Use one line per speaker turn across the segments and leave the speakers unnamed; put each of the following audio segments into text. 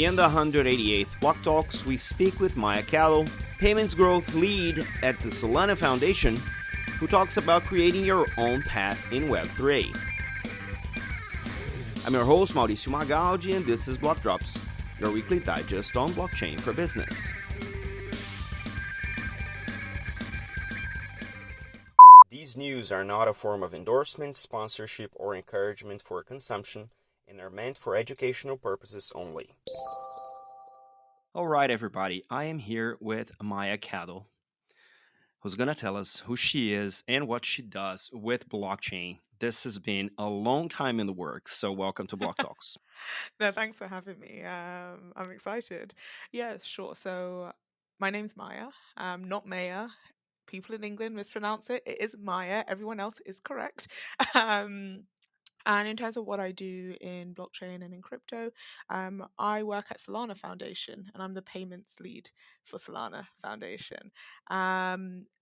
In the 188th Block Talks, we speak with Maya Caddle, payments growth lead at the Solana Foundation, who talks about creating your own path in Web3. I'm your host, Mauricio Magaldi, and this is Blockdrops, your weekly digest on blockchain for business. These news are not a form of endorsement, sponsorship, or encouragement for consumption, and are meant for educational purposes only. All right, everybody, I am here with Maya Caddle, who's going to tell us who she is and what she does with blockchain. This has been a long time in the works, so welcome to Block Talks.
No, thanks for having me. I'm excited. Yeah, sure. So my name's Maya. Not Maya. People in England mispronounce it. It is Maya. Everyone else is correct. Um, and in terms of what I do in blockchain and in crypto, I work at Solana Foundation and I'm the payments lead for Solana Foundation.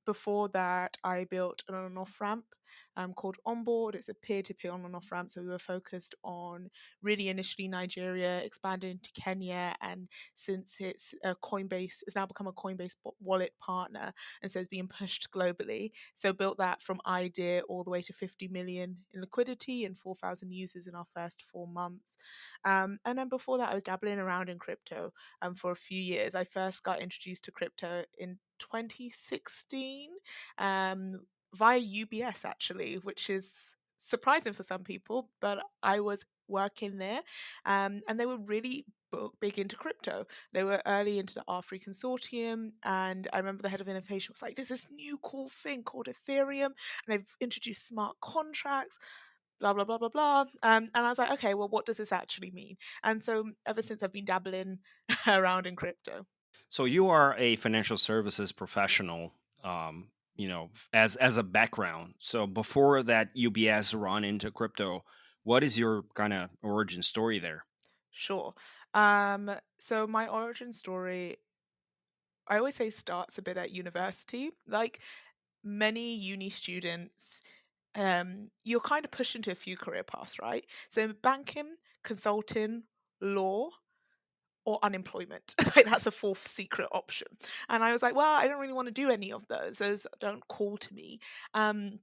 Before that, I built an on and off ramp called Onboard. It's a peer to peer on and off ramp. So we were focused on really initially Nigeria, expanded into Kenya. And since it's now become a Coinbase wallet partner. And so it's being pushed globally. So built that from idea all the way to 50 million in liquidity and 4,000 users in our first 4 months. And then before that, I was dabbling around in crypto for a few years. I first got introduced to crypto in 2016 via UBS, actually, which is surprising for some people, but I was working there and they were really big into crypto. They were early into the R3 consortium, and I remember the head of innovation was like, there's this new cool thing called Ethereum, and they've introduced smart contracts, blah, blah, blah, blah, blah. And I was like, okay, well, what does this actually mean? And so ever since I've been dabbling around in crypto.
So you are a financial services professional, as a background. So before that UBS run into crypto, what is your kind of origin story there?
Sure. So my origin story, I always say, starts a bit at university. Like many uni students, you're kind of pushed into a few career paths, right? So banking, consulting, law, or unemployment. Like that's a fourth secret option. And I was like, well, I don't really want to do any of those. Those don't call to me. Um,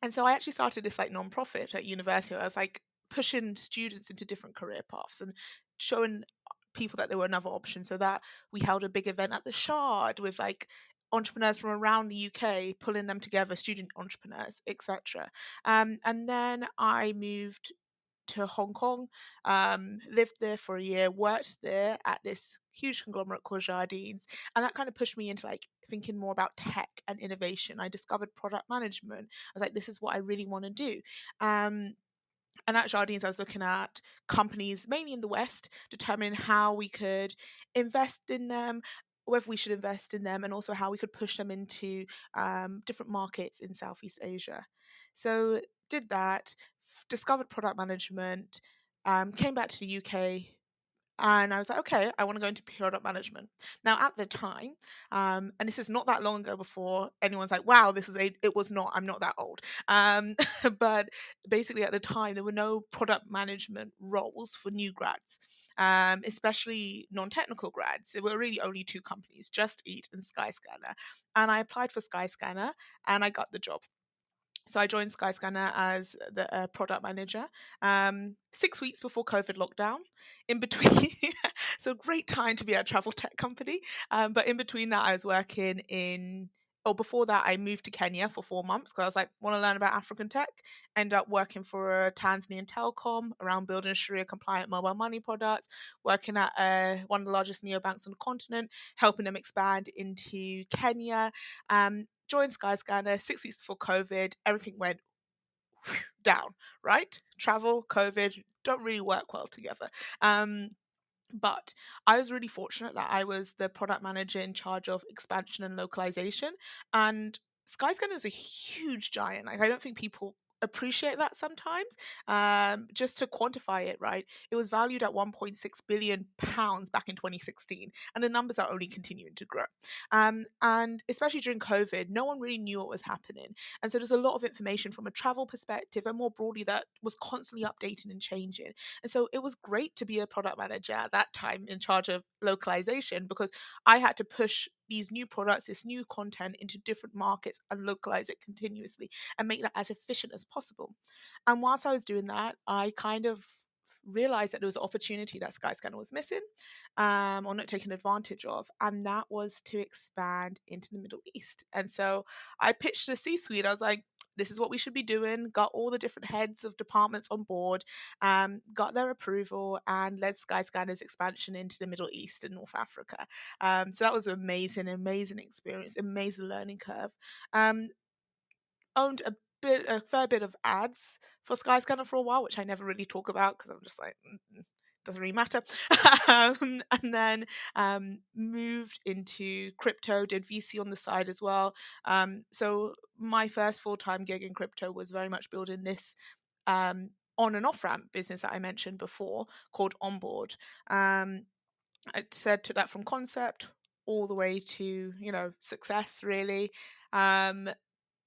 and so I actually started this like nonprofit at university. I was like pushing students into different career paths and showing people that there were another option. So that we held a big event at the Shard with like entrepreneurs from around the UK, pulling them together, student entrepreneurs, etc. And then I moved to Hong Kong, lived there for a year, worked there at this huge conglomerate called Jardines, and that kind of pushed me into like thinking more about tech and innovation. I discovered product management. I was like, this is what I really want to do. Um, and at Jardines, I was looking at companies mainly in the West, determining how we could invest in them, whether we should invest in them, and also how we could push them into different markets in Southeast Asia. So did that, discovered product management, came back to the UK, and I was like, okay, I want to go into product management. Now, at the time, and this is not that long ago before anyone's like, wow, it was not, I'm not that old. But basically, at the time, there were no product management roles for new grads, especially non technical grads. There were really only two companies, Just Eat and Skyscanner. And I applied for Skyscanner and I got the job. So I joined Skyscanner as the product manager 6 weeks before COVID lockdown. In between, so great time to be at a travel tech company. But in between that, I was working in. Or before that, I moved to Kenya for 4 months because I was like, want to learn about African tech. Ended up working for a Tanzanian telecom around building a Sharia compliant mobile money products, working at one of the largest neobanks on the continent, helping them expand into Kenya. Joined Skyscanner 6 weeks before COVID. Everything went down, right? Travel, COVID don't really work well together. Um, but I was really fortunate that I was the product manager in charge of expansion and localization. And Skyscanner is a huge giant. Like I don't think people appreciate that sometimes. Just to quantify it, right? It was valued at 1.6 billion pounds back in 2016, and the numbers are only continuing to grow. And especially during COVID, no one really knew what was happening, and so there's a lot of information from a travel perspective and more broadly that was constantly updating and changing. And so it was great to be a product manager at that time in charge of localization because I had to push these new products, this new content into different markets and localize it continuously and make that as efficient as possible. And whilst I was doing that, I kind of realized that there was an opportunity that Skyscanner was missing, or not taking advantage of, and that was to expand into the Middle East. And so I pitched to the C-suite. I was like, this is what we should be doing. Got all the different heads of departments on board, got their approval, and led Skyscanner's expansion into the Middle East and North Africa. So that was an amazing, amazing experience, amazing learning curve. Um, Owned a fair bit of ads for Skyscanner for a while, which I never really talk about because I'm just like, doesn't really matter. And then moved into crypto, did VC on the side as well. So my first full time gig in crypto was very much building this on and off ramp business that I mentioned before called Onboard. I said took that from concept all the way to success really. Um,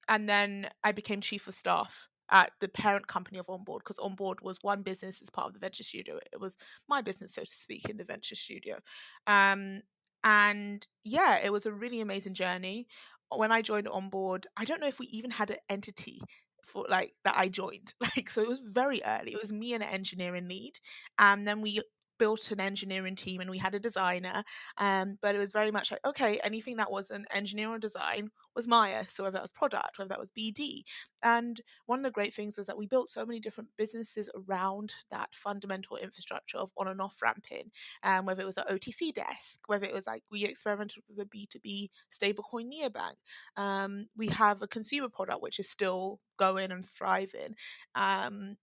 and then I became chief of staff at the parent company of Onboard because Onboard was one business as part of the venture studio. It was my business, so to speak, in the venture studio. Um, and yeah, it was a really amazing journey. When I joined Onboard, I don't know if we even had an entity for like that I joined. Like, so it was very early. It was me and an engineering lead. And then we built an engineering team and we had a designer. But it was very much like, okay, anything that was an engineer or design was Maya. So whether that was product, whether that was BD. And one of the great things was that we built so many different businesses around that fundamental infrastructure of on and off ramping, whether it was an OTC desk, whether it was like we experimented with a B2B stablecoin neobank. We have a consumer product which is still going and thriving. Um,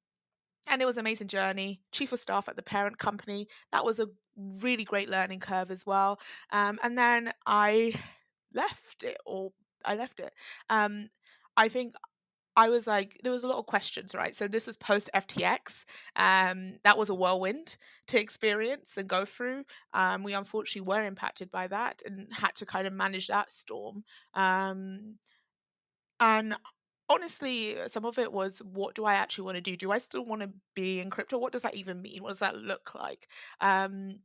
and it was an amazing journey. Chief of staff at the parent company. That was a really great learning curve as well. And then left it, or I left it. Um, I think I was like, there was a lot of questions, right? So this was post FTX. That was a whirlwind to experience and go through. We unfortunately were impacted by that and had to kind of manage that storm. Um, and honestly, some of it was, what do I actually want to do? Do I still want to be in crypto? What does that even mean? What does that look like? And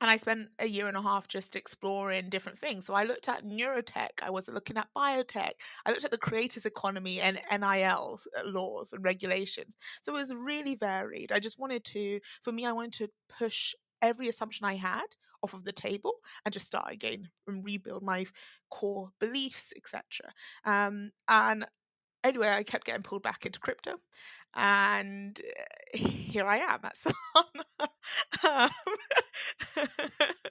I spent a year and a half just exploring different things. So I looked at neurotech, I was looking at biotech, I looked at the creators economy and NIL laws and regulations. So it was really varied. I just wanted to, for me, I wanted to push every assumption I had off of the table and just start again and rebuild my core beliefs, etc. And anyway, I kept getting pulled back into crypto, and here I am at Sun. um,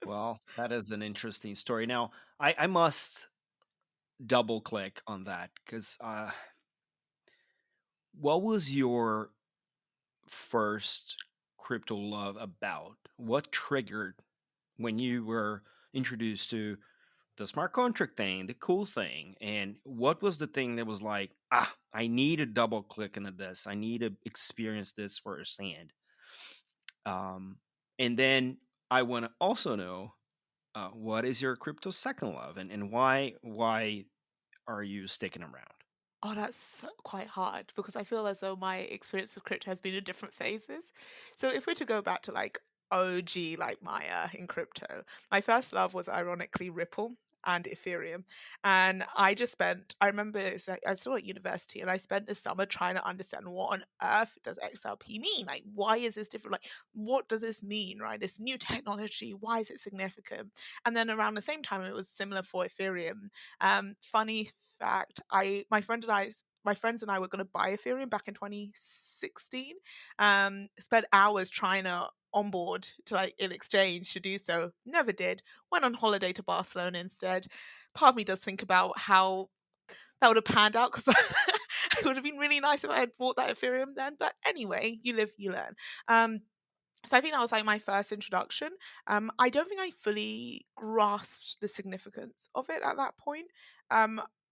Well, that is an interesting story. Now, I must double click on that because what was your first crypto love about? What triggered when you were introduced to the smart contract thing, the cool thing? And what was the thing that was like, I need to double click into this. I need to experience this firsthand. Um, and then I want to also know what is your crypto second love, and why are you sticking around?
Oh, that's quite hard because I feel as though my experience with crypto has been in different phases. So if we're to go back to like OG, like Maya in crypto, my first love was ironically Ripple and Ethereum. And I remember I was still at university and I spent the summer trying to understand what on earth does XRP mean? Like, why is this different? Like, what does this mean, right? This new technology, why is it significant? And then around the same time, it was similar for Ethereum. Funny fact, my friends and I were going to buy Ethereum back in 2016. Spent hours trying to onboard to like in exchange to do so. Never did. Went on holiday to Barcelona instead. Part of me does think about how that would have panned out because it would have been really nice if I had bought that Ethereum then. But anyway, you live, you learn. So I think that was like my first introduction. I don't think I fully grasped the significance of it at that point.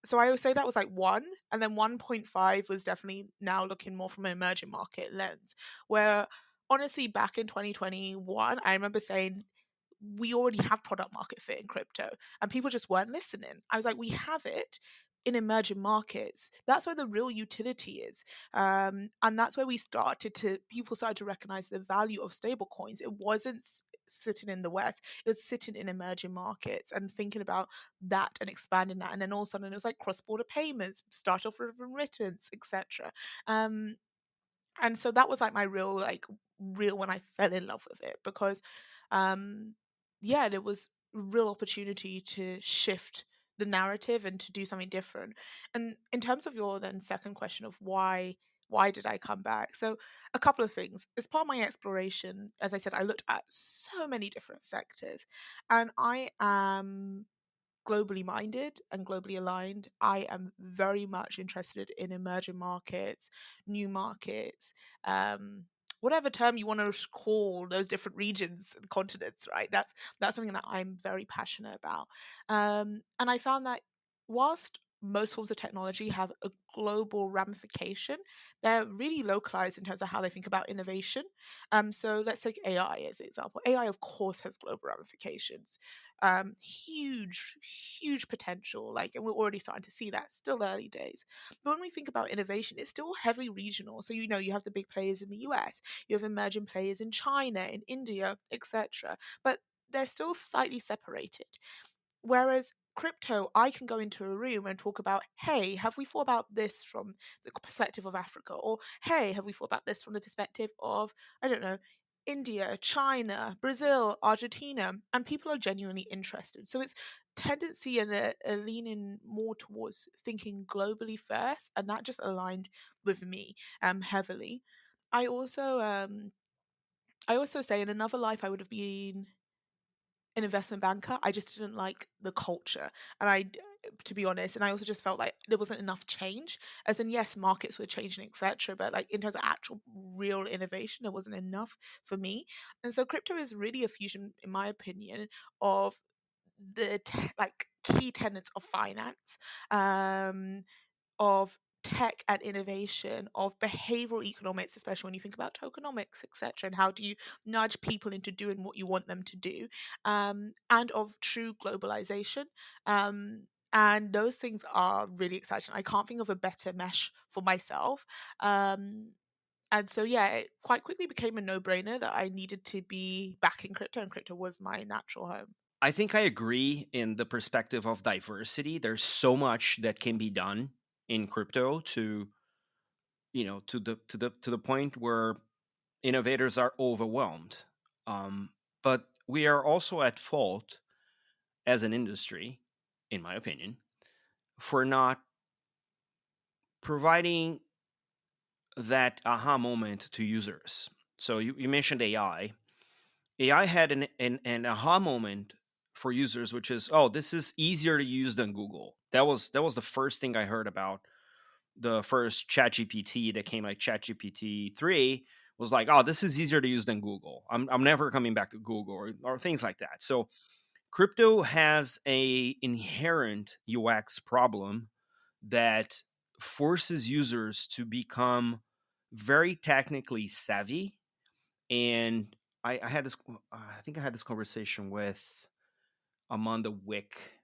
So I would say that was like 1, and then 1.5 was definitely now looking more from an emerging market lens, where honestly, back in 2021, I remember saying, "We already have product market fit in crypto," and people just weren't listening. I was like, "We have it in emerging markets. That's where the real utility is." And that's where people started to recognize the value of stable coins. It wasn't sitting in the West, it was sitting in emerging markets and thinking about that and expanding that. And then all of a sudden it was like cross-border payments, start off with remittance, etc. Um, and so that was like my real when I fell in love with it, because um yeah, there was real opportunity to shift the narrative and to do something different. And in terms of your then second question of why did I come back? So a couple of things. As part of my exploration, as I said, I looked at so many different sectors, and I am globally minded and globally aligned. I am very much interested in emerging markets, new markets, um, whatever term you want to call those different regions and continents. Right? That's something that I'm very passionate about. And I found that whilst most forms of technology have a global ramification, they're really localized in terms of how they think about innovation. So let's take AI as an example. AI, of course, has global ramifications, huge, huge potential. Like, and we're already starting to see that. Still early days, but when we think about innovation, it's still heavily regional. So you have the big players in the US, you have emerging players in China, in India, etc. But they're still slightly separated. Whereas crypto, I can go into a room and talk about, hey, have we thought about this from the perspective of Africa? Or, hey, have we thought about this from the perspective of, I don't know, India, China, Brazil, Argentina? And people are genuinely interested. So it's tendency and a leaning more towards thinking globally first. And that just aligned with me heavily. I also, um, I also say in another life, I would have been an investment banker. I just didn't like the culture. And to be honest, and I also just felt like there wasn't enough change. As in, yes, markets were changing, etc. But like in terms of actual real innovation, there wasn't enough for me. And so crypto is really a fusion, in my opinion, of like key tenets of finance, um, of tech and innovation, of behavioral economics, especially when you think about tokenomics, etc., and how do you nudge people into doing what you want them to do, and of true globalization. And those things are really exciting. I can't think of a better mesh for myself. And so, yeah, it quite quickly became a no brainer that I needed to be back in crypto, and crypto was my natural home.
I think I agree in the perspective of diversity. There's so much that can be done in crypto to, to the point where innovators are overwhelmed. Um, but we are also at fault as an industry, in my opinion, for not providing that aha moment to users. So you mentioned AI. AI had an aha moment for users, which is, oh, this is easier to use than Google. That was the first thing I heard about the first ChatGPT that came, like ChatGPT 3, was like, oh, this is easier to use than Google. I'm never coming back to Google, or things like that. So crypto has a inherent UX problem that forces users to become very technically savvy. And I had this, I think I had this conversation with Amanda Wick,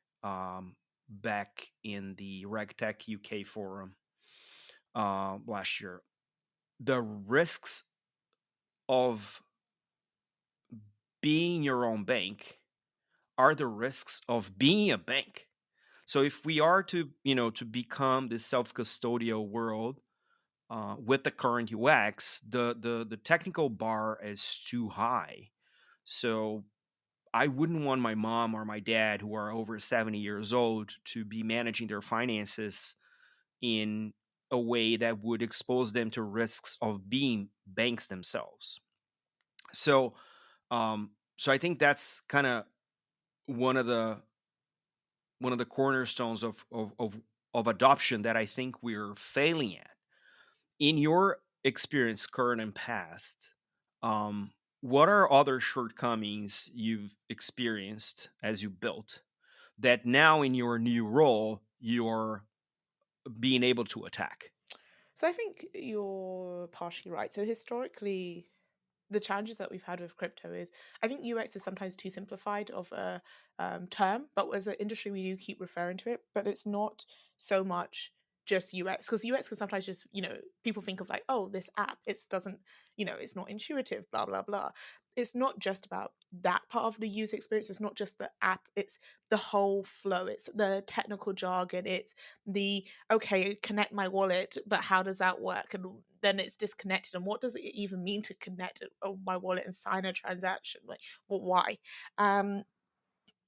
back in the RegTech UK forum last year. The risks of being your own bank are the risks of being a bank. So if we are to, to become this self-custodial world, with the current UX, the technical bar is too high. So I wouldn't want my mom or my dad, who are over 70 years old, to be managing their finances in a way that would expose them to risks of being banks themselves. So, so I think that's kind of one of the one of the cornerstones of adoption that I think we're failing at. In your experience, current and past, what are other shortcomings you've experienced as you built, that now in your new role you're being able to attack?
So I think you're partially right. So historically, the challenges that we've had with crypto is I think UX is sometimes too simplified of a term, but as an industry, we do keep referring to it, but it's not so much just UX because UX can sometimes just, people think of like, oh, this app, it doesn't, it's not intuitive, blah, blah, blah. It's not just about that part of the user experience. It's not just the app. It's the whole flow. It's the technical jargon. It's the okay, connect my wallet, but how does that work? And then it's disconnected. And what does it even mean to connect my wallet and sign a transaction? Like, well, why? Um,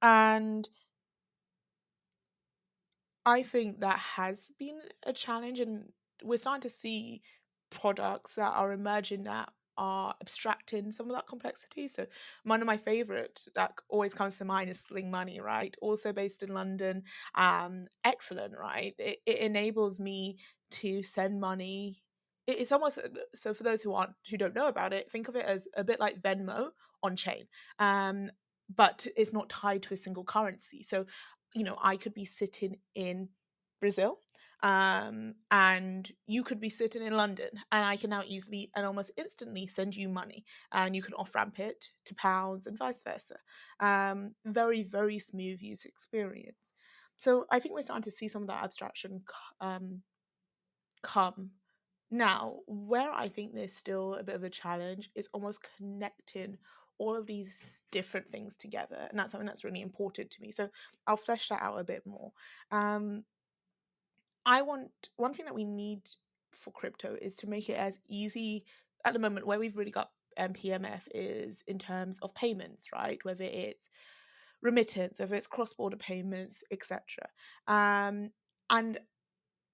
and I think that has been a challenge, and we're starting to see products that are emerging that are abstracting some of that complexity. So one of my favorite that always comes to mind is Sling Money, right? Also based in London. Excellent, right? It enables me to send money. It's almost so for those who don't know about it, think of it as a bit like Venmo on chain. Um, but it's not tied to a single currency. So I could be sitting in Brazil, and you could be sitting in London, and I can now easily and almost instantly send you money, and you can off ramp it to pounds and vice versa. Very, very smooth user experience. So I think we're starting to see some of that abstraction come. Now, where I think there's still a bit of a challenge is almost connecting all of these different things together. And that's something that's really important to me. So I'll flesh that out a bit more. Um, I want one thing that we need for crypto is to make it as easy at the moment where we've really got PMF is in terms of payments, right? Whether it's remittance, whether it's cross border payments, etc. And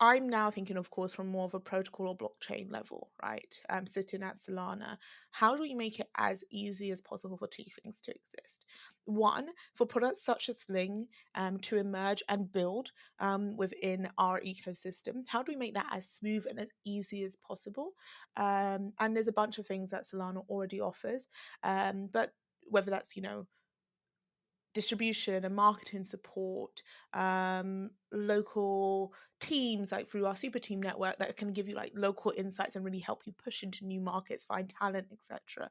I'm now thinking, of course, from more of a protocol or blockchain level, right? Sitting at Solana. How do we make it as easy as possible for two things to exist? One, for products such as Sling to emerge and build within our ecosystem. How do we make that as smooth and as easy as possible? And there's a bunch of things that Solana already offers, but whether that's distribution and marketing support, local teams like through our super team network that can give you like local insights and really help you push into new markets, find talent, etc.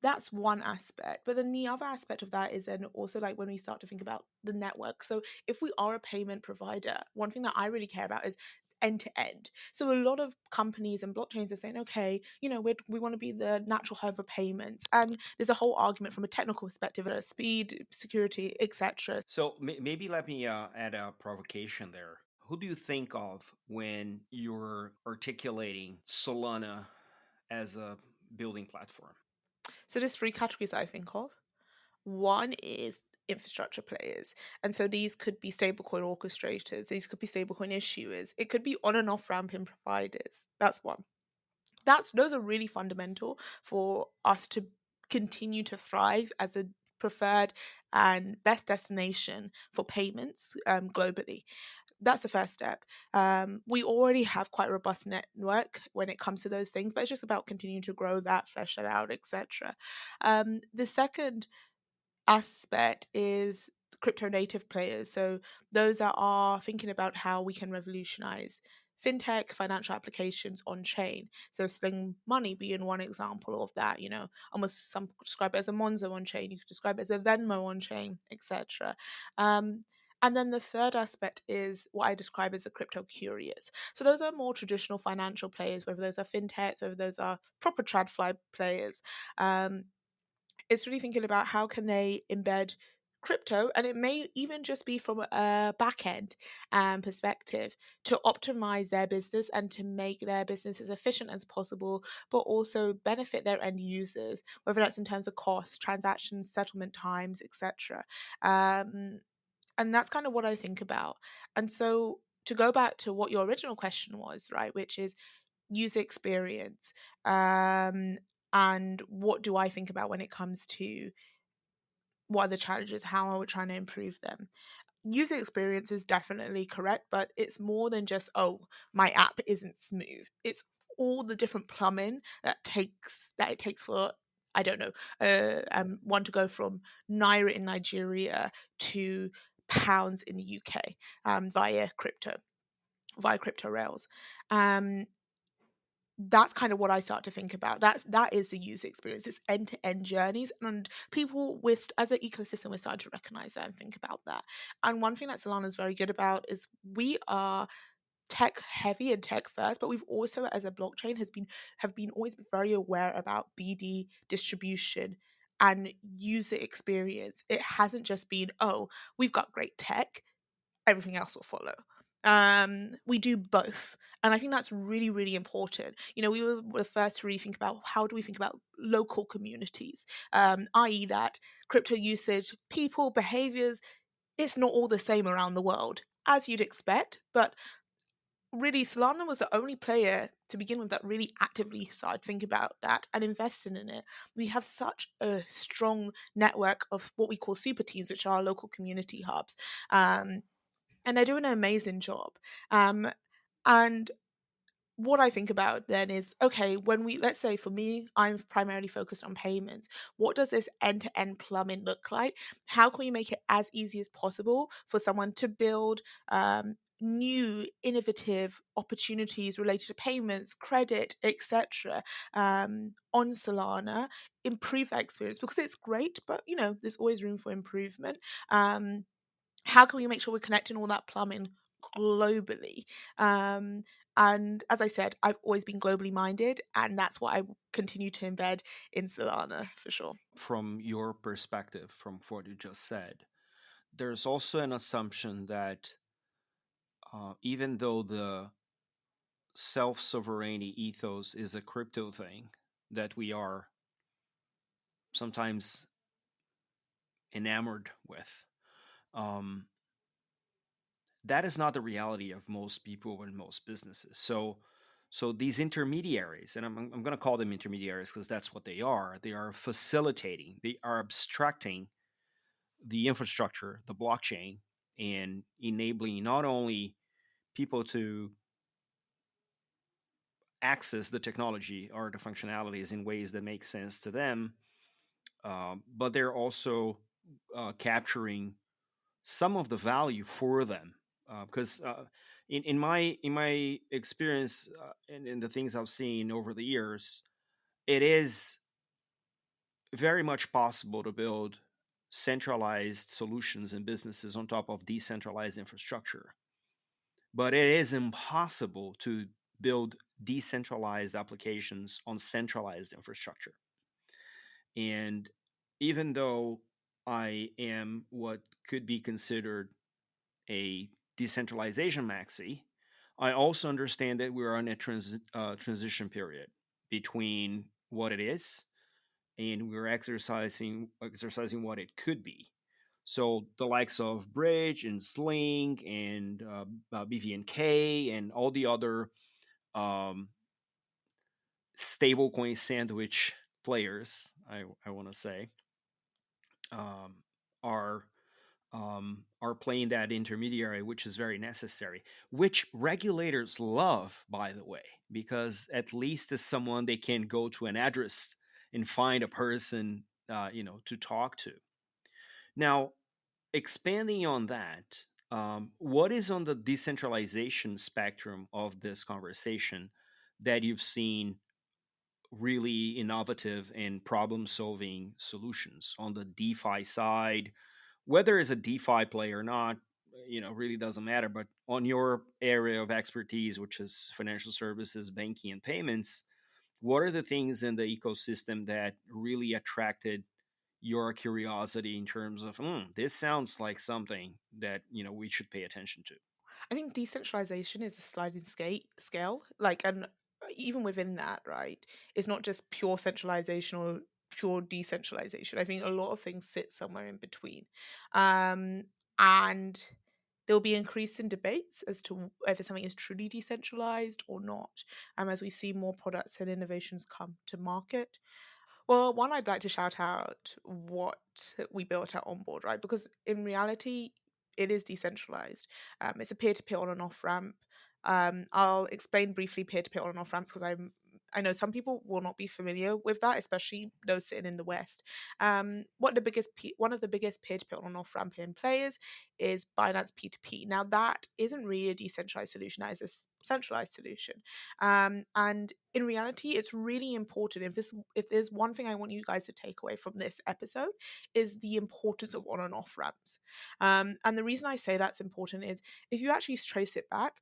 That's one aspect. But then the other aspect of that is then also like when we start to think about the network. So if we are a payment provider, one thing that I really care about is end to end. So a lot of companies and blockchains are saying, okay, we want to be the natural hub for payments, and there's a whole argument from a technical perspective, speed, security, etc.
So maybe let me add a provocation there. Who do you think of when you're articulating Solana as a building platform?
So there's three categories I think of. One is infrastructure players. And so these could be stablecoin orchestrators, these could be stablecoin issuers, it could be on and off ramping providers. That's one. Those are really fundamental for us to continue to thrive as a preferred and best destination for payments globally. That's the first step. We already have quite a robust network when it comes to those things, but it's just about continuing to grow that, flesh it out, etc. The second aspect is crypto native players. So those that are thinking about how we can revolutionize fintech financial applications on chain. So Sling Money being one example of that, almost some could describe it as a Monzo on chain, you could describe it as a Venmo on chain, etc. And then the third aspect is what I describe as the crypto curious. So those are more traditional financial players, whether those are fintechs, whether those are proper tradfly players. It's really thinking about how can they embed crypto, and it may even just be from a back end perspective to optimize their business and to make their business as efficient as possible, but also benefit their end users, whether that's in terms of cost, transactions, settlement times, etc. And that's kind of what I think about. And so to go back to what your original question was, right, which is user experience, and what do I think about when it comes to what are the challenges, how are we trying to improve them. User experience is definitely correct, but it's more than just, oh, my app isn't smooth. It's all the different plumbing that it takes for, I don't know, one to go from Naira in Nigeria to pounds in the UK via crypto rails. Um, that's kind of what I start to think about. That is the user experience. It's end to end journeys, and people with as an ecosystem, we're starting to recognize that and think about that. And one thing that Solana is very good about is we are tech heavy and tech first, but we've also, as a blockchain, have been always very aware about BD distribution and user experience. It hasn't just been, oh, we've got great tech, everything else will follow. We do both. And I think that's really, really important. We were the first to really think about how do we think about local communities, i.e., that crypto usage, people, behaviors, it's not all the same around the world, as you'd expect. But really, Solana was the only player to begin with that really actively started thinking about that and invested in it. We have such a strong network of what we call super teams, which are local community hubs. And they're doing an amazing job. And what I think about then is, okay, when let's say for me, I'm primarily focused on payments. What does this end to end plumbing look like? How can we make it as easy as possible for someone to build new, innovative opportunities related to payments, credit, etc., on Solana, improve that experience because it's great, but there's always room for improvement. How can we make sure we're connecting all that plumbing globally? And as I said, I've always been globally minded, and that's what I continue to embed in Solana for sure.
From your perspective, from what you just said, there's also an assumption that even though the self sovereignty ethos is a crypto thing that we are sometimes enamored with, um, that is not the reality of most people and most businesses. So these intermediaries, and I'm going to call them intermediaries because that's what they are. They are facilitating, they are abstracting the infrastructure, the blockchain, and enabling not only people to access the technology or the functionalities in ways that make sense to them, but they're also capturing some of the value for them. Because in my experience and in the things I've seen over the years, it is very much possible to build centralized solutions and businesses on top of decentralized infrastructure. But it is impossible to build decentralized applications on centralized infrastructure. And even though I am what could be considered a decentralization maxi, I also understand that we're on a transition period between what it is and we're exercising what it could be. So the likes of Bridge and Sling and BVNK and all the other um, stablecoin sandwich players, I want to say, um, are are playing that intermediary, which is very necessary, which regulators love, by the way, because at least as someone they can go to an address and find a person, to talk to. Now, expanding on that, what is on the decentralization spectrum of this conversation that you've seen really innovative and problem solving solutions on the DeFi side? Whether it's a DeFi play or not, really doesn't matter. But on your area of expertise, which is financial services, banking, and payments, what are the things in the ecosystem that really attracted your curiosity in terms of, this sounds like something that we should pay attention to?
I think decentralization is a sliding scale, like, and even within that, right, it's not just pure centralization or pure decentralization. I think a lot of things sit somewhere in between, um, and there'll be increasing debates as to whether something is truly decentralized or not, as we see more products and innovations come to market. Well, one, I'd like to shout out what we built at Onboard, right? Because in reality, it is decentralized. It's a peer to peer on and off ramp. I'll explain briefly peer to peer on and off ramps because I know some people will not be familiar with that, especially those sitting in the West. One of the biggest peer-to-peer on and off ramping players is Binance P2P. Now that isn't really a decentralized solution; that is a centralized solution. And in reality, it's really important. If there's one thing I want you guys to take away from this episode, is the importance of on and off ramps. And the reason I say that's important is if you actually trace it back,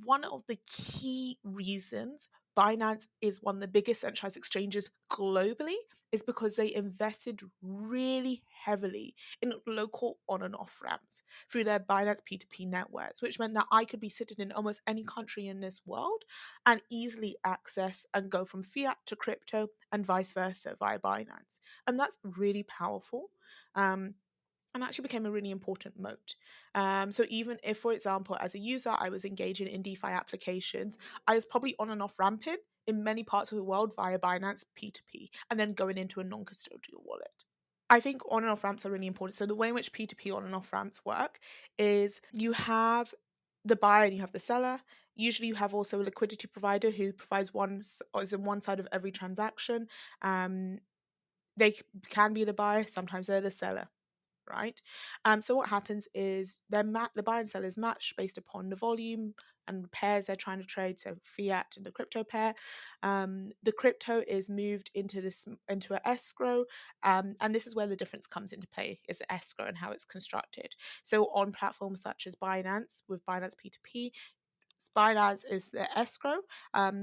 one of the key reasons Binance is one of the biggest centralized exchanges globally is because they invested really heavily in local on and off ramps through their Binance P2P networks, which meant that I could be sitting in almost any country in this world and easily access and go from fiat to crypto and vice versa via Binance. And that's really powerful. And actually became a really important moat. So even if, for example, as a user, I was engaging in DeFi applications, I was probably on and off ramping in many parts of the world via Binance P2P and then going into a non-custodial wallet. I think on and off ramps are really important. So the way in which P2P on and off ramps work is you have the buyer and you have the seller. Usually you have also a liquidity provider who provides is on one side of every transaction. They can be the buyer, sometimes they're the seller, right? So what happens is the buyer and seller is matched based upon the volume and pairs they're trying to trade. So fiat and the crypto pair. The crypto is moved into an escrow, and this is where the difference comes into play: is the escrow and how it's constructed. So on platforms such as Binance with Binance P2P, Binance is the escrow,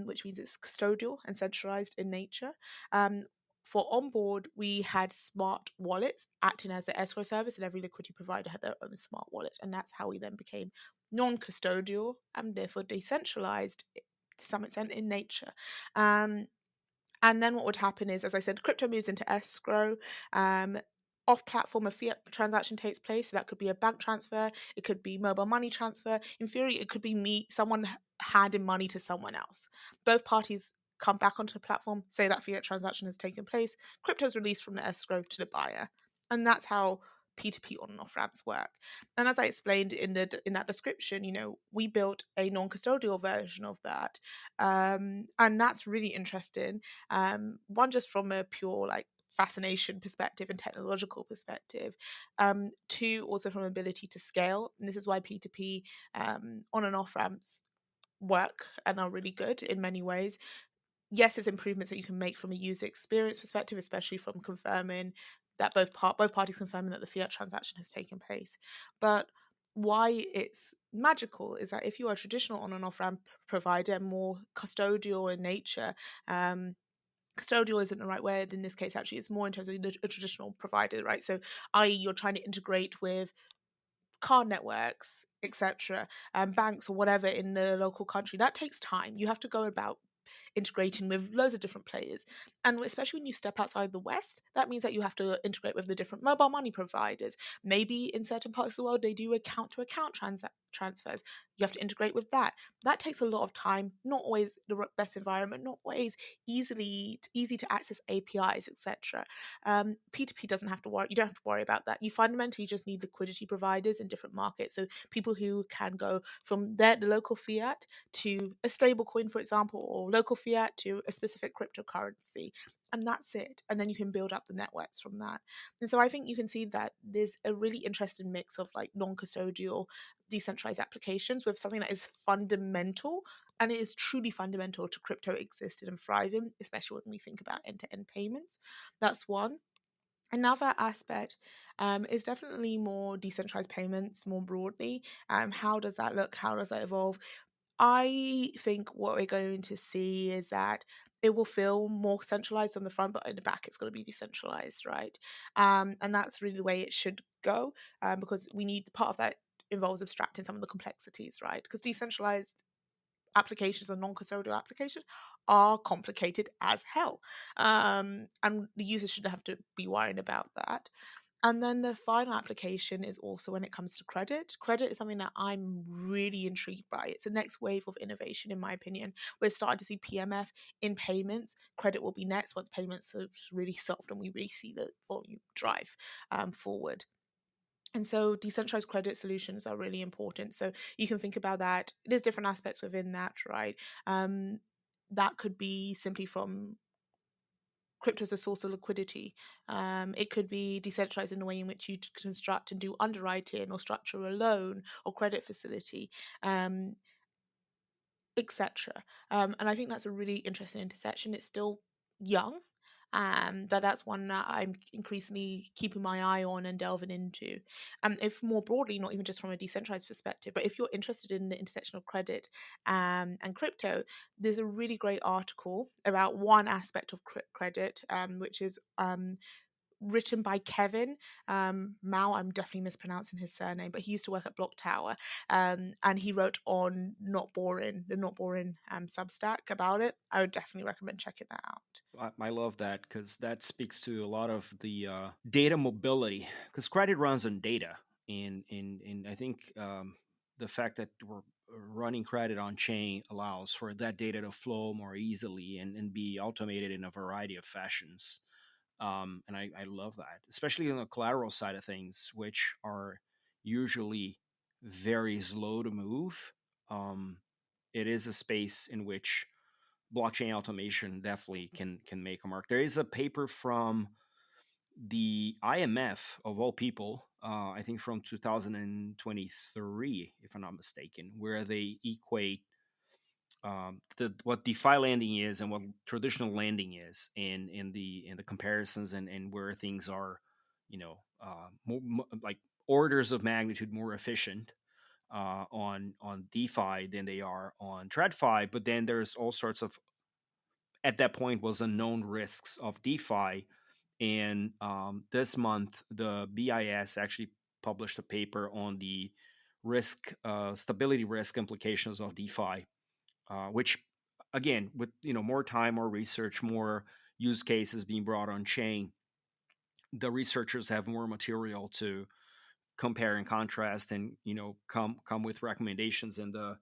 which means it's custodial and centralized in nature. Um, for onboard, we had smart wallets acting as the escrow service, and every liquidity provider had their own smart wallet. And that's how we then became non custodial and therefore decentralized to some extent in nature. Um, and then what would happen is, as I said, crypto moves into escrow. Off platform, a fiat transaction takes place. So that could be a bank transfer, it could be mobile money transfer. In theory, it could be someone handing money to someone else. Both parties come back onto the platform, say that fiat transaction has taken place, crypto is released from the escrow to the buyer. And that's how P2P on and off ramps work. And as I explained in that description, we built a non-custodial version of that. And that's really interesting. One, just from a pure fascination perspective and technological perspective. Two, also from ability to scale. And this is why P2P on and off ramps work and are really good in many ways. Yes, there's improvements that you can make from a user experience perspective, especially from confirming that both parties confirming that the fiat transaction has taken place. But why it's magical is that if you are a traditional on and off ramp provider, more custodial in nature, custodial isn't the right word in this case. Actually, it's more in terms of a traditional provider, right? So i.e. you're trying to integrate with card networks, etc., banks or whatever in the local country. That takes time. You have to go about integrating with loads of different players. And especially when you step outside the West, that means that you have to integrate with the different mobile money providers. Maybe in certain parts of the world, they do account to account transfers. You have to integrate with that. That takes a lot of time, not always the best environment, not always easy to access APIs, etc. P2P doesn't have to worry. You don't have to worry about that. You fundamentally just need liquidity providers in different markets. So people who can go from the local fiat to a stable coin, for example, or local fiat to a specific cryptocurrency. And that's it. And then you can build up the networks from that. And so I think you can see that there's a really interesting mix of non-custodial decentralized applications with something that is fundamental, and it is truly fundamental to crypto existing and thriving, especially when we think about end-to-end payments. That's one. Another aspect is definitely more decentralized payments more broadly. How does that look? How does that evolve? I think what we're going to see is that it will feel more centralized on the front, but in the back, it's going to be decentralized, right? And that's really the way it should go, because part of that involves abstracting some of the complexities, right? Because decentralized applications and non-custodial applications are complicated as hell, and the user shouldn't have to be worrying about that. And then the final application is also when it comes to credit. Credit is something that I'm really intrigued by. It's the next wave of innovation, in my opinion. We're starting to see PMF in payments. Credit will be next once payments are really solved and we really see the volume drive forward. And so decentralized credit solutions are really important. So you can think about that. There's different aspects within that, right? that could be simply from crypto as a source of liquidity. It could be decentralized in the way in which you construct and do underwriting or structure a loan or credit facility. Um, etc. And I think that's a really interesting intersection. It's still young, but that's one that I'm increasingly keeping my eye on and delving into. If more broadly, not even just from a decentralized perspective, but if you're interested in the intersection of credit and crypto, there's a really great article about one aspect of credit, which is written by Kevin Mao. I'm definitely mispronouncing his surname, but he used to work at Block Tower, and he wrote on Not Boring, the Not Boring Substack about it. I would definitely recommend checking that out.
I love that because that speaks to a lot of the data mobility. Because credit runs on data, and I think the fact that we're running credit on chain allows for that data to flow more easily and be automated in a variety of fashions. And I love that, especially on the collateral side of things, which are usually very slow to move. Um, it is a space in which blockchain automation definitely can make a mark. There is a paper from the IMF of all people, I think from 2023, if I'm not mistaken, where they equate what DeFi lending is and what traditional lending is, in the comparisons and where things are, like orders of magnitude more efficient on DeFi than they are on TradFi. But then there's all sorts of, at that point, was unknown risks of DeFi. And this month, the BIS actually published a paper on the stability risk implications of DeFi, which, again, with more time, more research, more use cases being brought on chain, the researchers have more material to compare and contrast, and come with recommendations. And I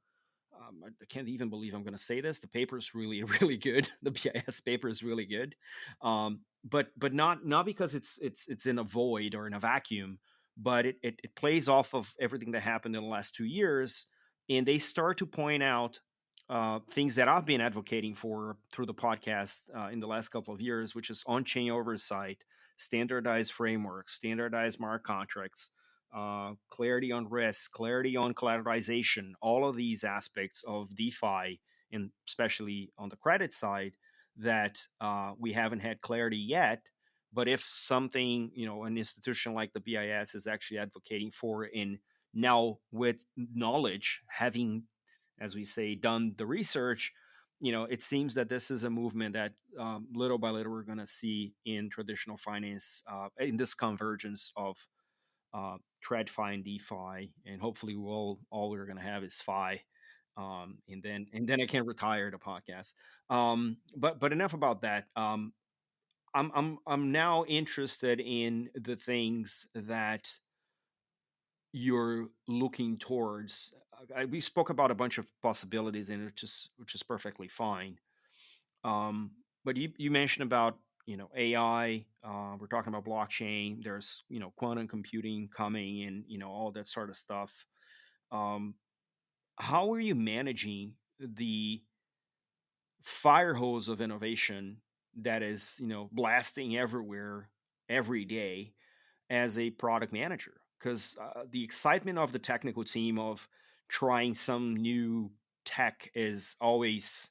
can't even believe I'm going to say this. The paper is really, really good. The BIS paper is really good, but not because it's in a void or in a vacuum, but it plays off of everything that happened in the last 2 years, and they start to point out things that I've been advocating for through the podcast in the last couple of years, which is on-chain oversight, standardized frameworks, standardized smart contracts, clarity on risk, clarity on collateralization, all of these aspects of DeFi, and especially on the credit side, that we haven't had clarity yet. But if something, an institution like the BIS is actually advocating for, in now with knowledge, having, as we say, done the research, it seems that this is a movement that little by little we're going to see in traditional finance, in this convergence of TradFi and DeFi, and hopefully all we're going to have is Fi, and then I can retire the podcast. But enough about that. I'm now interested in the things that you're looking towards. We spoke about a bunch of possibilities, and which is perfectly fine. But you mentioned about AI. We're talking about blockchain. There's quantum computing coming, and all that sort of stuff. Um, how are you managing the fire hose of innovation that is blasting everywhere every day as a product manager? Because the excitement of the technical team of trying some new tech is always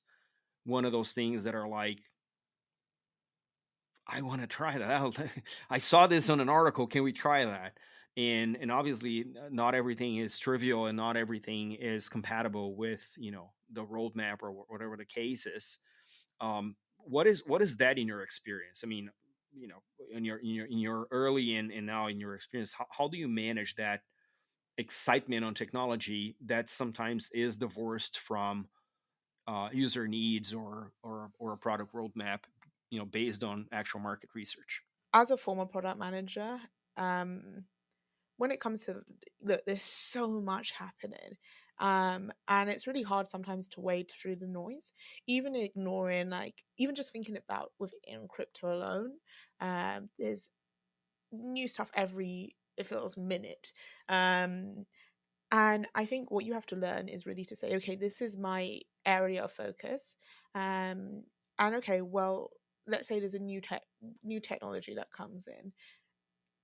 one of those things that are like, I want to try that out. I saw this on an article. Can we try that? And obviously, not everything is trivial, and not everything is compatible with the roadmap or whatever the case is. What is that in your experience? I mean, in your early and now in your experience, how do you manage that excitement on technology that sometimes is divorced from user needs, or a product roadmap, based on actual market research?
As a former product manager, um, when it comes to, look, there's so much happening. And it's really hard sometimes to wade through the noise, even ignoring, like, even just thinking about within crypto alone. There's new stuff every, if it was minute. Um, And I think what you have to learn is really to say, okay, this is my area of focus. Um, and okay, well, let's say there's a new technology that comes in.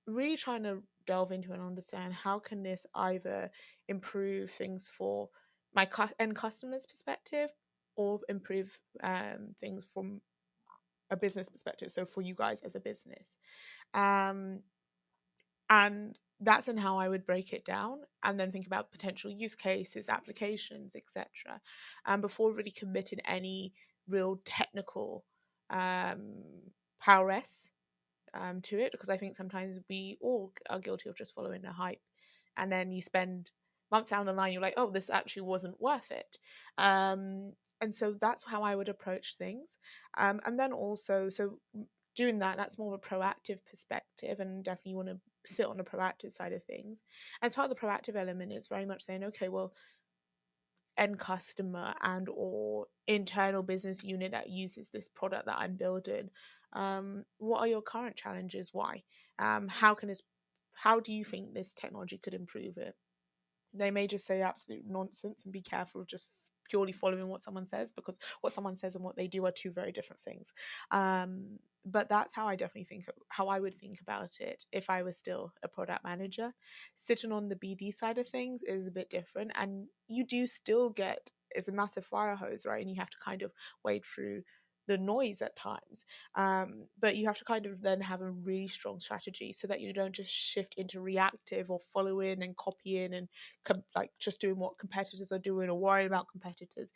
Really trying to delve into and understand how can this either improve things for my end customers' perspective, or improve things from a business perspective. So for you guys as a business, um, and that's in how I would break it down, and then think about potential use cases, applications, etc. Before really committing any real technical um, prowess to it, because I think sometimes we all are guilty of just following the hype, and then you spend months down the line, you're like, oh, this actually wasn't worth it. And so that's how I would approach things. And then also, so doing that, that's more of a proactive perspective, and definitely you want to sit on the proactive side of things. As part of the proactive element, it's very much saying, okay, well, end customer and or internal business unit that uses this product that I'm building, what are your current challenges? Why? How do you think this technology could improve it? They may just say absolute nonsense, and be careful of just purely following what someone says, because what someone says and what they do are two very different things. But that's how I definitely think how I would think about it if I was still a product manager. Sitting on the BD side of things is a bit different, and you do still get, it's a massive fire hose, right? And you have to kind of wade through the noise at times. But you have to kind of then have a really strong strategy so that you don't just shift into reactive or following and copying and like just doing what competitors are doing or worrying about competitors.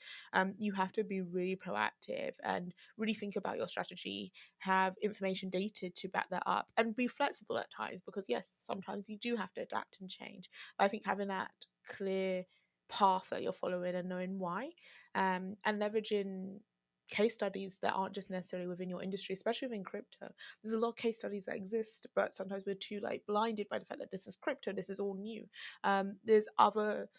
You have to be really proactive and really think about your strategy, have information data to back that up, and be flexible at times, because yes, sometimes you do have to adapt and change. But I think having that clear path that you're following and knowing why, and leveraging case studies that aren't just necessarily within your industry, especially within crypto. There's a lot of case studies that exist, but sometimes we're too like blinded by the fact that this is crypto, this is all new. There's other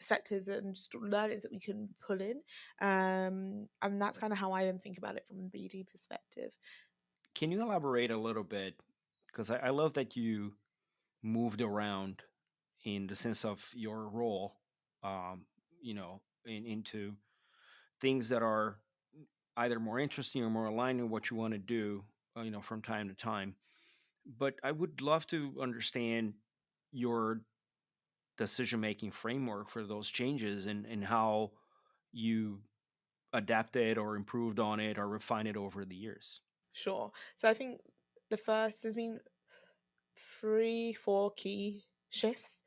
sectors and learnings that we can pull in, and that's kind of how I then think about it from a BD perspective.
Can you elaborate a little bit? Because I love that you moved around in the sense of your role, um, into things that are either more interesting or more aligned with what you want to do, from time to time. But I would love to understand your decision making framework for those changes, and how you adapted or improved on it or refined it over the years.
Sure. So I think there's been three, four key shifts.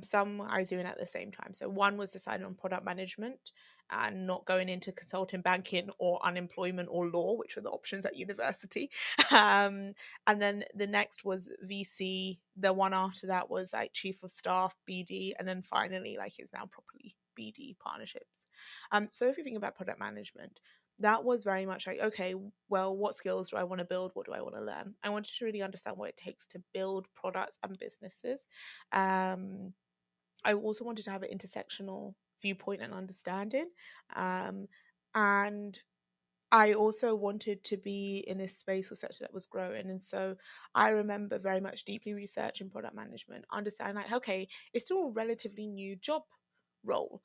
Some I was doing at the same time. So one was deciding on product management and not going into consulting, banking, or unemployment or law, which were the options at university. Um, and then the next was VC. The one after that was like chief of staff, BD, and then finally, like it's now properly BD partnerships. So if you think about product management, that was very much like, okay, well, what skills do I want to build? What do I want to learn? I wanted to really understand what it takes to build products and businesses. Um, I also wanted to have an intersectional viewpoint and understanding. Um, and I also wanted to be in a space or sector that was growing. And so I remember very much deeply researching product management, understanding like, okay, it's still a relatively new job role.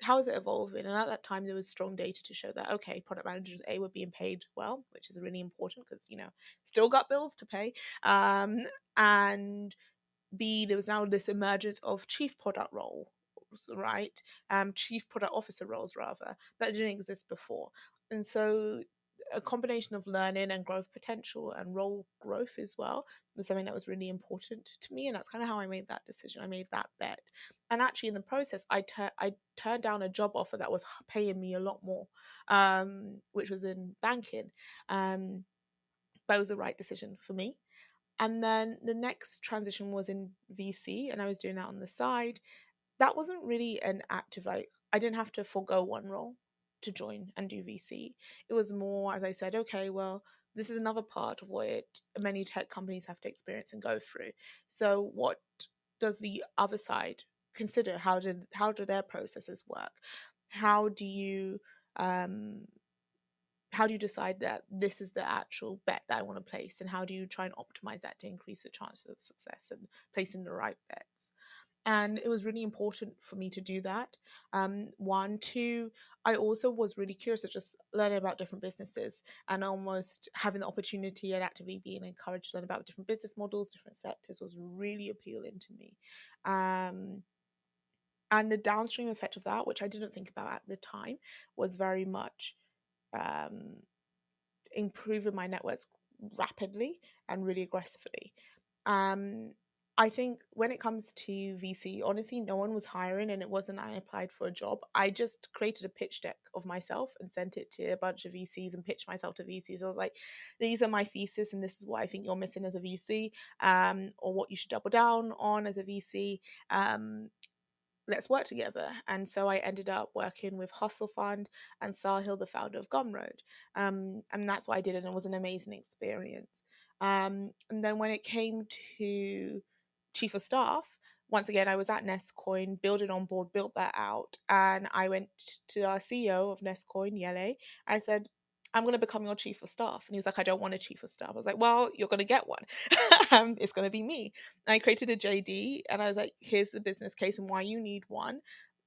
How is it evolving? And at that time there was strong data to show that, okay, product managers were being paid well, which is really important because, still got bills to pay. And B, there was now this emergence of chief product roles, right? Chief product officer roles, rather, that didn't exist before. And so a combination of learning and growth potential and role growth as well was something that was really important to me. And that's kind of how I made that decision. I made that bet. And actually, in the process, I turned down a job offer that was paying me a lot more, which was in banking. But it was the right decision for me. And then the next transition was in VC, and I was doing that on the side. That wasn't really an active, like, I didn't have to forego one role to join and do VC. It was more, as I said, okay, well, this is another part of what many tech companies have to experience and go through. So, what does the other side consider? How do their processes work? How do you um, how do you decide that this is the actual bet that I want to place, and how do you try and optimize that to increase the chance of success and placing the right bets? And it was really important for me to do that. One, two, I also was really curious to just learn about different businesses and almost having the opportunity and actively being encouraged to learn about different business models, different sectors was really appealing to me. Um, and the downstream effect of that, which I didn't think about at the time, was very much um, improving my networks rapidly and really aggressively. Um, I think when it comes to VC, honestly, no one was hiring, and it wasn't that I applied for a job. I just created a pitch deck of myself and sent it to a bunch of VCs and pitched myself to VCs. I was like, these are my thesis, and this is what I think you're missing as a VC, or what you should double down on as a VC. Um, let's work together. And so I ended up working with Hustle Fund and Sahil, the founder of Gumroad. And that's what I did, and it was an amazing experience. And then when it came to chief of staff, once again, I was at Nestcoin, building on board, built that out. And I went to our CEO of Nestcoin, Yele. I said, I'm going to become your chief of staff. And he was like, I don't want a chief of staff. I was like, well, you're going to get one. It's going to be me. I created a JD and I was like, here's the business case and why you need one.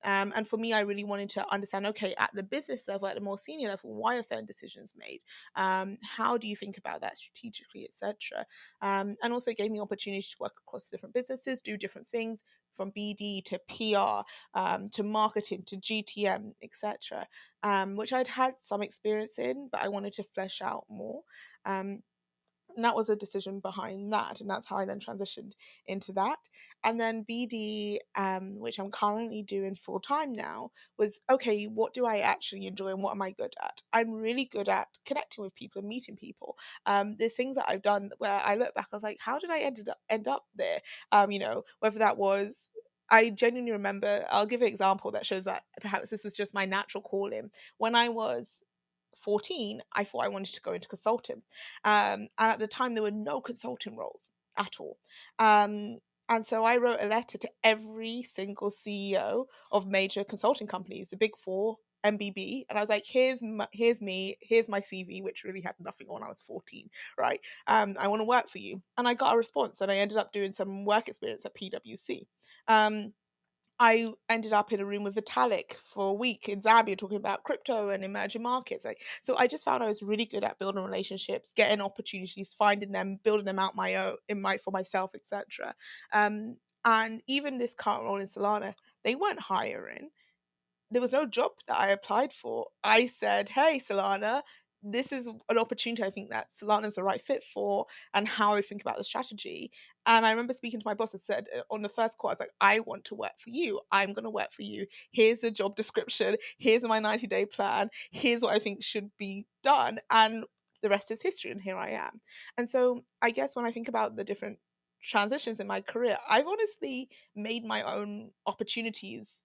And for me, I really wanted to understand, okay, at the business level, at the more senior level, why are certain decisions made? How do you think about that strategically, etc.? And also gave me opportunity to work across different businesses, do different things from BD to PR, to marketing to GTM, etc., which I'd had some experience in, but I wanted to flesh out more. Um, and that was a decision behind that, and that's how I then transitioned into that. And then BD, which I'm currently doing full time now, was okay, what do I actually enjoy and what am I good at? I'm really good at connecting with people and meeting people. There's things that I've done where I look back, I was like, how did I end up there? Whether that was, I genuinely remember, I'll give an example that shows that perhaps this is just my natural calling. When I was 14, I thought I wanted to go into consulting. And at the time, there were no consulting roles at all. Um, and so I wrote a letter to every single CEO of major consulting companies, the big four, MBB, and I was like, here's me, here's my CV, which really had nothing on. I was 14, right? I want to work for you. And I got a response, and I ended up doing some work experience at PwC. Um, I ended up in a room with Vitalik for a week in Zambia talking about crypto and emerging markets. Like, so I just found I was really good at building relationships, getting opportunities, finding them, building them out my own in my for myself, etc. Um, and even this current role in Solana, they weren't hiring. There was no job that I applied for. I said, "Hey, Solana, this is an opportunity I think that Solana's the right fit for, and how I think about the strategy." And I remember speaking to my boss and said on the first call, I was like, "I want to work for you. I'm going to work for you. Here's a job description. Here's my 90-day plan. Here's what I think should be done." And the rest is history, and here I am. And so I guess when I think about the different transitions in my career, I've honestly made my own opportunities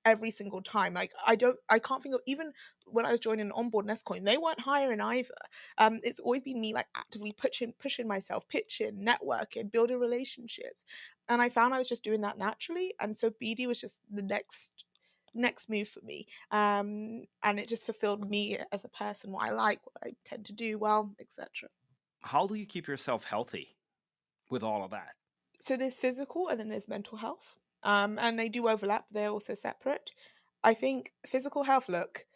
every single time. Like I can't think of, even when I was joining onboard Nestcoin, they weren't hiring either. It's always been me like actively pushing myself, pitching, networking, building relationships. And I found I was just doing that naturally. And so BD was just the next move for me. And it just fulfilled me as a person, what I like, what I tend to do well, etc.
How do you keep yourself healthy with all of that?
So there's physical and then there's mental health. And they do overlap, they're also separate. I think physical health, look,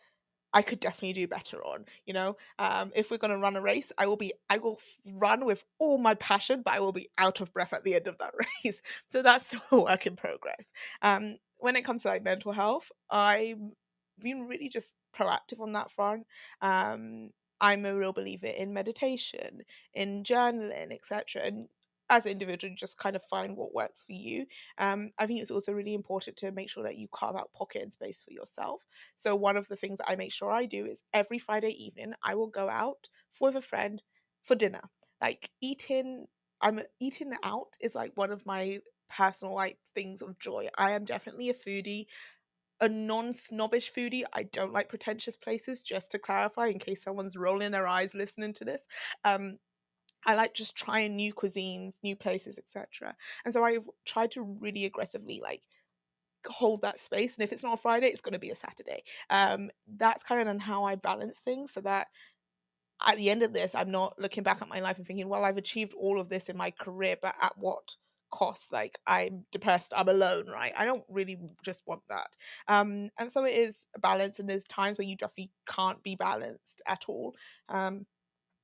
I could definitely do better on. If we're going to run a race, I will run with all my passion, but I will be out of breath at the end of that race. So that's still a work in progress. When it comes to like mental health, I'm been really just proactive on that front. Um, I'm a real believer in meditation, in journaling, etc. And as an individual, you just kind of find what works for you. I think it's also really important to make sure that you carve out pocket and space for yourself. So one of the things that I make sure I do is every Friday evening I will go out with a friend for dinner. Like eating out is like one of my personal like things of joy. I am definitely a foodie, a non-snobbish foodie. I don't like pretentious places, just to clarify in case someone's rolling their eyes listening to this. Um I like just trying new cuisines, new places, etc. And so I've tried to really aggressively like hold that space. And if it's not a Friday, it's going to be a Saturday. That's kind of how I balance things, so that at the end of this, I'm not looking back at my life and thinking, well, I've achieved all of this in my career, but at what costs. Like, I'm depressed, I'm alone, right? I don't really just want that. And so it is a balance, and there's times where you definitely can't be balanced at all.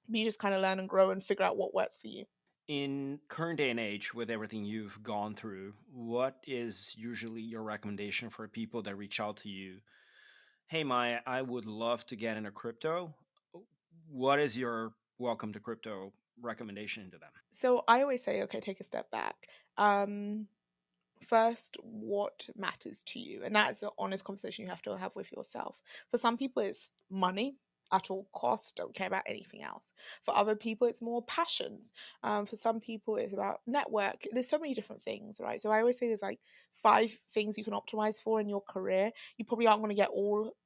You just kind of learn and grow and figure out what works for you.
In current day and age, with everything you've gone through, what is usually your recommendation for people that reach out to you? Hey, Maya, I would love to get into crypto. What is your welcome to crypto recommendation to them?
So I always say, okay, take a step back. First, what matters to you? And that's an honest conversation you have to have with yourself. For some people, it's money at all costs, don't care about anything else. For other people, it's more passions. For some people, it's about network. There's so many different things, right? So I always say there's like 5 things you can optimize for in your career. You probably aren't going to get all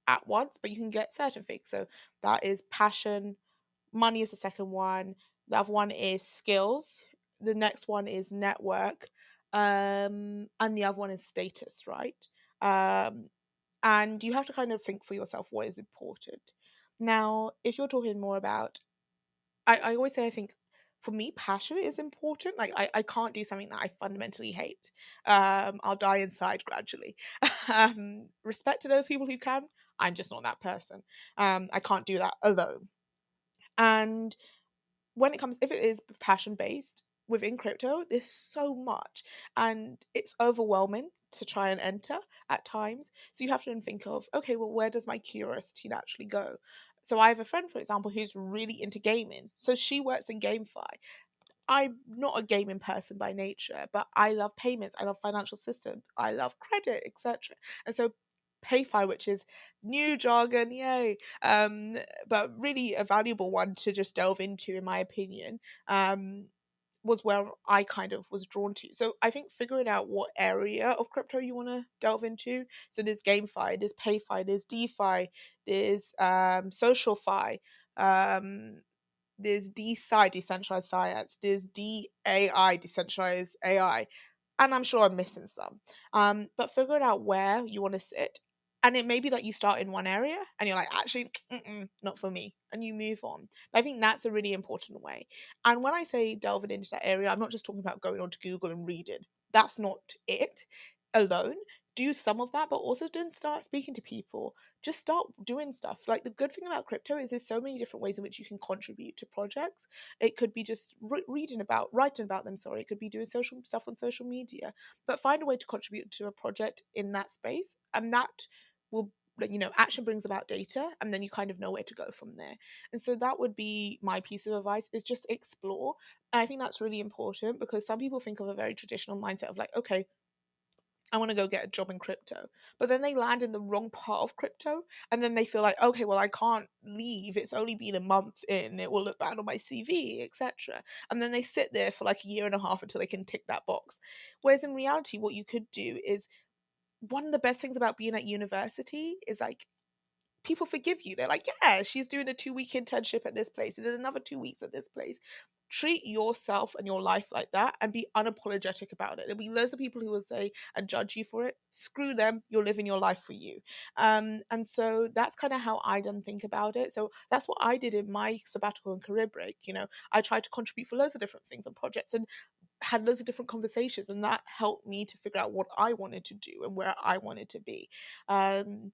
at once, but you can get certain things. So that is passion. Money is the second one. The other one is skills. The next one is network. And the other one is status, right? Um, and you have to kind of think for yourself what is important. Now, if you're talking more about, I always say, I think for me, passion is important. Like, I can't do something that I fundamentally hate. I'll die inside gradually. Respect to those people who can. I'm just not that person. I can't do that alone. And when it comes, if it is passion based within crypto, there's so much, and it's overwhelming to try and enter at times. So you have to then think of, okay, well, where does my curiosity naturally go? So I have a friend, for example, who's really into gaming. So she works in GameFi. I'm not a gaming person by nature, but I love payments, I love financial systems, I love credit, etc. And so PayFi, which is new jargon, yay, but really a valuable one to just delve into, in my opinion, was where I kind of was drawn to. So I think figuring out what area of crypto you want to delve into. So there's GameFi, there's PayFi, there's DeFi, there's SocialFi. Um, there's DeSci, decentralized science. There's DAI, decentralized AI. And I'm sure I'm missing some. But figuring out where you want to sit. And it may be that you start in one area and you're like, actually, not for me. And you move on. But I think that's a really important way. And when I say delving into that area, I'm not just talking about going onto Google and reading. That's not it alone. Do some of that, but also don't start speaking to people. Just start doing stuff. Like, the good thing about crypto is there's so many different ways in which you can contribute to projects. It could be just writing about them. Sorry, it could be doing social stuff on social media. But find a way to contribute to a project in that space, and that will, action brings about data, and then you kind of know where to go from there. And so that would be my piece of advice: is just explore. And I think that's really important, because some people think of a very traditional mindset of like, okay, I want to go get a job in crypto. But then they land in the wrong part of crypto, and then they feel like, okay, well, I can't leave. It's only been a month in. It will look bad on my CV, etc. And then they sit there for like a year and a half until they can tick that box. Whereas in reality, what you could do is, one of the best things about being at university is like, people forgive you. They're like, yeah, she's doing a 2 week internship at this place and then another 2 weeks at this place. Treat yourself and your life like that and be unapologetic about it. There'll be loads of people who will say and judge you for it. Screw them. You're living your life for you. And so that's kind of how I don't think about it. So that's what I did in my sabbatical and career break. I tried to contribute for loads of different things and projects, and had loads of different conversations, and that helped me to figure out what I wanted to do and where I wanted to be. Um,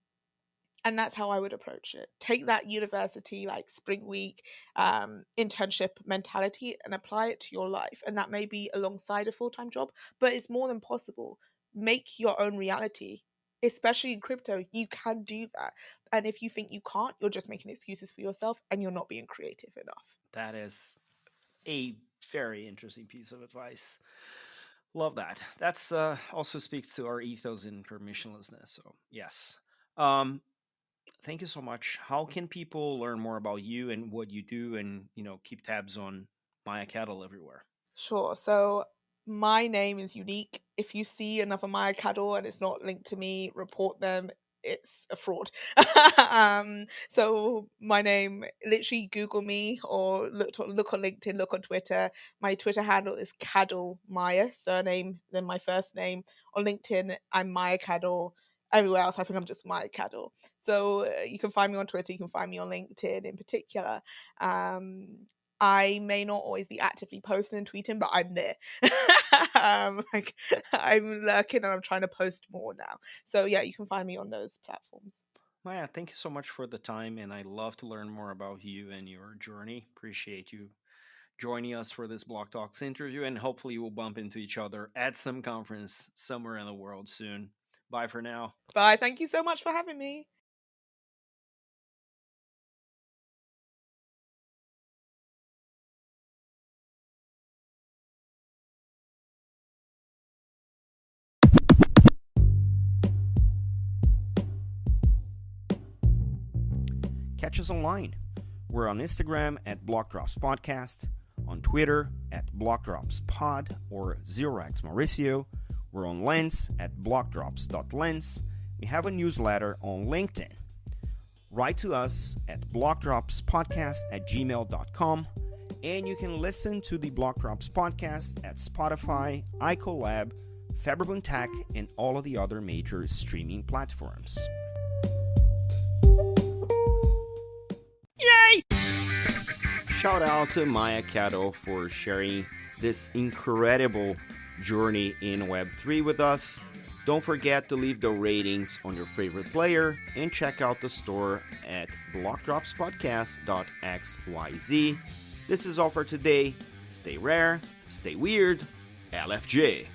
and that's how I would approach it. Take that university, like spring week, internship mentality and apply it to your life. And that may be alongside a full time job, but it's more than possible. Make your own reality. Especially in crypto, you can do that. And if you think you can't, you're just making excuses for yourself and you're not being creative enough.
That is a very interesting piece of advice. Love that. That's also speaks to our ethos in permissionlessness. So yes. Um, Thank you so much. How can people learn more about you and what you do, and keep tabs on Maya Caddle everywhere?
Sure. So my name is unique. If you see another Maya Caddle and it's not linked to me, report them. It's a fraud. So my name, literally Google me or look on LinkedIn, look on Twitter. My Twitter handle is Caddle Maya, surname, then my first name. On LinkedIn, I'm Maya Caddle. Everywhere else, I think I'm just Maya Caddle. So you can find me on Twitter, you can find me on LinkedIn in particular. Um, I may not always be actively posting and tweeting, but I'm there. Like, I'm lurking and I'm trying to post more now. So yeah, you can find me on those platforms.
Maya, thank you so much for the time, and I love to learn more about you and your journey. Appreciate you joining us for this Block Talks interview, and hopefully we'll bump into each other at some conference somewhere in the world soon. Bye for now.
Bye. Thank you so much for having me.
Catch us online. We're on Instagram at BlockDropsPodcast, on Twitter at BlockDropsPod or ZeroX Mauricio. We're on Lens at blockdrops.lens. We have a newsletter on LinkedIn. Write to us at blockdropspodcast@gmail.com, and you can listen to the Blockdrops podcast at Spotify, iColab, Faberbun Tech, and all of the other major streaming platforms. Yay! Shout out to Maya Caddle for sharing this incredible journey in Web3 with us. Don't forget to leave the ratings on your favorite player and check out the store at blockdropspodcast.xyz. This is all for today. Stay rare, stay weird, LFJ.